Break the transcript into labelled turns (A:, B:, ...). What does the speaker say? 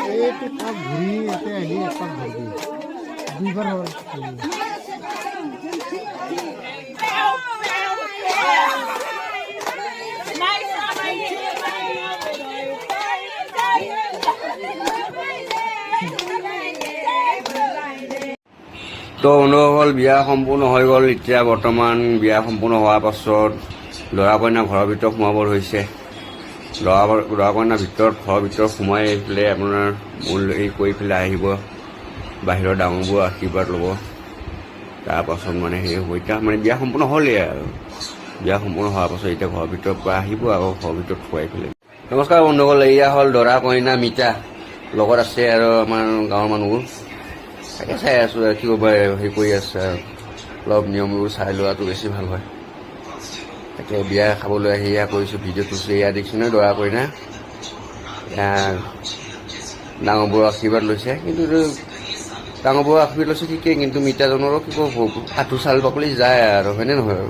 A: এইটো কাপ ঘূৰি ইয়াতে আহি এপাক ঘূৰি দুইবাৰ হ'ল।
B: তো অনুভৱ বিয়া সম্পূৰ্ণ হৈ গ'ল। এতিয়া বৰ্তমান বিয়া সম্পূৰ্ণ হোৱাৰ পাছত ল'ৰা কইনা ঘৰৰ ভিতৰত সোমাব হৈছে। ল'ৰা কইনাৰ ভিতৰত ঘৰৰ ভিতৰত সোমাই পেলাই আপোনাৰ মূল কৰি পেলাই আহিব, বাহিৰৰ ডাঙৰবোৰ আশীৰ্বাদ ল'ব। তাৰপাছত মানে সেই হ'ব, এতিয়া মানে বিয়া সম্পূৰ্ণ হ'লেই আৰু বিয়া সম্পূৰ্ণ হোৱাৰ পাছত এতিয়া ঘৰৰ ভিতৰৰ পৰা আহিব আৰু ঘৰৰ ভিতৰত খুৱাই পেলাই। নমস্কাৰ বন্ধুসকল, এয়া হ'ল দৰা কইনা মিতা, লগত আছে আৰু আমাৰ গাঁৱৰ মানুহবোৰ। তাকে চাই আছোঁ আৰু কি ক'ব, হেৰি কৰি আছে আৰু অলপ নিয়মবোৰ চাই লোৱাটো বেছি ভাল হয়। তাকে বিয়া খাবলৈ আহি এয়া কৰিছোঁ, ভিডিঅ' তুলিছোঁ। এয়া দেখিছোঁ নহয় দৰা কইনা, এয়া ডাঙৰবোৰৰ আশীৰ্বাদ লৈছে। কিন্তু ডাঙৰবোৰৰ আশীৰ্বাদ লৈছে ঠিকেই, কিন্তু মিতাজনৰো কি ক'ব, আঁঠু চাল বাকলি যায় আৰু হয়নে নহয়?